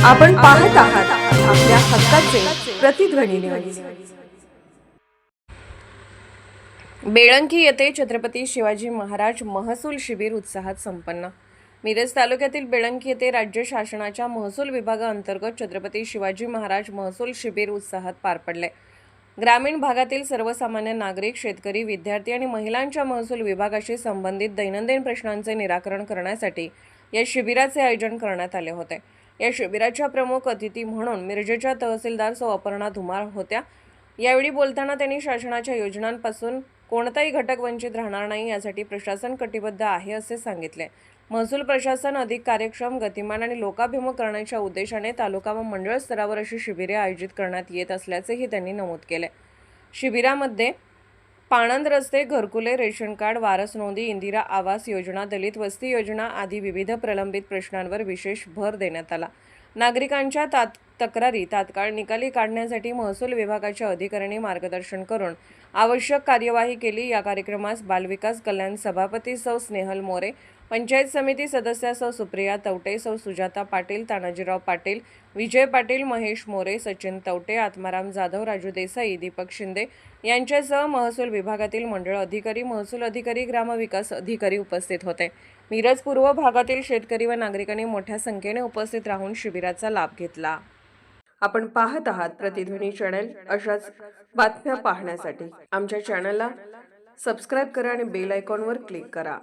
आपण पाहत आहात आपल्या हक्काचे प्रतिध्वनी न्यूज। बेळंकी येथे छत्रपती शिवाजी महाराज महसूल शिबिर उत्साहात संपन्न। मिरज तालुक्यातील बेळंकी येथे राज्य शासनाच्या महसूल विभागाअंतर्गत छत्रपती शिवाजी महाराज महसूल शिबिर उत्साहात पार पडले। ग्रामीण भागातील सर्वसामान्य नागरिक, शेतकरी, विद्यार्थी आणि महिलांच्या महसूल विभागाशी संबंधित दैनंदिन प्रश्नांचे निराकरण करण्यासाठी या शिबिराचे आयोजन करण्यात आले होते। या शिबिराच्या प्रमुख अतिथी म्हणून मिरजेच्या तहसीलदार सौ अपर्णा धुमाळ होत्या। यावेळी बोलताना त्यांनी शासनाच्या योजनांपासून कोणताही घटक वंचित राहणार नाही यासाठी प्रशासन कटिबद्ध आहे असे सांगितले। महसूल प्रशासन अधिक कार्यक्षम, गतिमान आणि लोकाभिमुख करण्याच्या उद्देशाने तालुका व मंडळ स्तरावर अशी शिबिरे आयोजित करण्यात येत असल्याचेही त्यांनी नमूद केले। शिबिरामध्ये पाणंद रस्ते, घरकुले, रेशन कार्ड, वारस नोंदी, इंदिरा आवास योजना, दलित वस्ती योजना आदी विविध प्रलंबित प्रश्नांवर विशेष भर देण्यात आला। नागरिकांच्या तक्रारी तात्काळ निकाली काढण्यासाठी महसूल विभागाच्या अधिकाऱ्यांनी मार्गदर्शन करून आवश्यक कार्यवाही केली। या कार्यक्रमास बालविकास कल्याण सभापती सौ स्नेहल मोरे, पंचायत समिती सदस्या सौ सुप्रिया तवटे, सौ सुजाता पाटील, तानाजीराव पाटील, विजय पाटील, महेश मोरे, सचिन तवटे, आत्माराम जाधव, राजू देसाई, दीपक शिंदे यांच्यासह महसूल विभागातील मंडळ अधिकारी, महसूल अधिकारी, ग्रामविकास अधिकारी उपस्थित होते। मिरज पूर्व भागातील शेतकरी व नागरिकांनी मोठ्या संख्येने उपस्थित राहून शिबिराचा लाभ घेतला। आपण पाहत आहात प्रतिध्वनी चॅनल। अशाच बातम्या पाहण्यासाठी आमच्या चॅनलला सबस्क्राइब करा आणि बेल आयकॉनवर क्लिक करा।